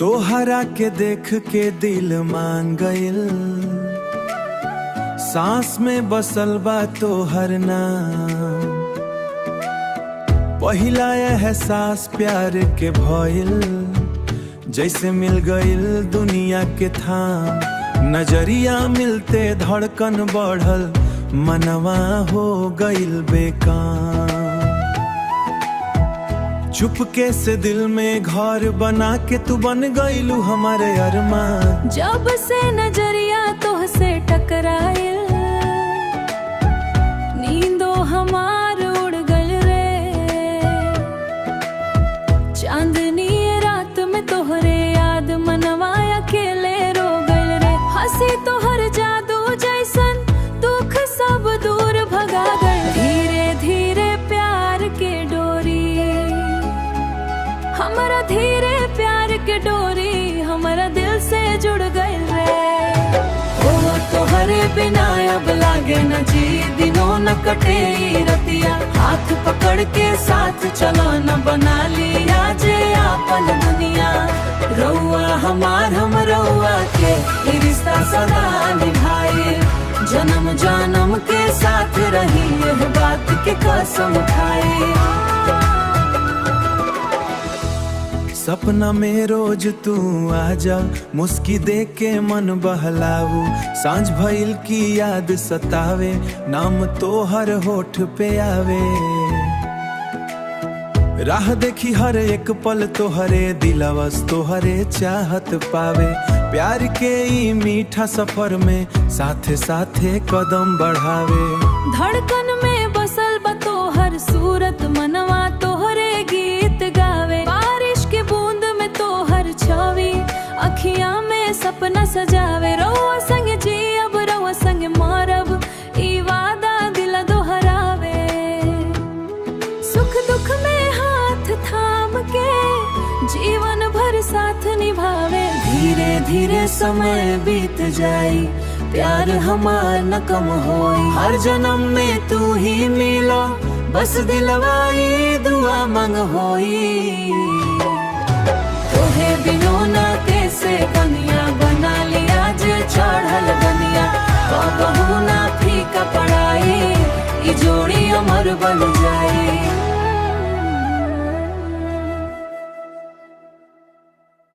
तोहरा के देख के दिल मान गइल, सांस में बसल बा तोहर नाम। पहिला एहसास प्यार के भइल, जैसे मिल गइल दुनिया के थाम। नजरिया मिलते धड़कन बढ़ल, मनवा हो गइल बेकाम। चुपके से दिल में घर बना के तू बन गइलू हमारे अरमान। जब से नजरिया तोहसे टकराइल, नींदो हमार उड़ गइल रे। चांदनी रात में तोहरे याद मनवा अकेले रो गइल रे। हंसी तोहर जादू जैसन दुख सब दूर भगा गइल। धीरे धीरे प्यार के डोरी, हमारा धीरे प्यार के डोरी हमारा दिल से जुड़ गइल रे। ओ तोहरे बिना अब लागे न जी, दिनों न कटे रतिया। हाथ पकड़ के साथ चलो न बना लिया जे आपन दुनिया। रउआ हमार हम रउआ के ये रिश्ता सदा निभाए। जन्म जन्म के साथ रही यह बात के कसम खाए। सपना में रोज तू आजा, मुस्की दे के मन बहलाऊ। सांझ भइल की याद सतावे, नाम तोहर होठ पे आवे। राह देखी हर एक पल तोहरे, दिलवस तोहरे चाहत पावे। प्यार के ई मीठा सफर में साथे साथे कदम बढ़ावे। धड़कन में बसल बा तोहर सूरत, मनवा तोहरे गीत गावे। बारिश के बूंद में तोहर छवि, अखियां में सपना सजावे। रउआ संग जी अब रउआ संग मरब, ई वादा दिल दोहरावे। सुख दुख में हाथ थाम के जीवन भर साथ निभावे। धीरे धीरे समय बीत जाई, प्यार हमार न कम होई। हर जन्म में तू ही मिलो, बस दिलवाई दुआ मंग होई। तोहे बिनो ना कैसे कनिया बना लिया जे चढ़ल बनिया। कबहू ना फीका पड़ाई, ई जोड़ी अमर बन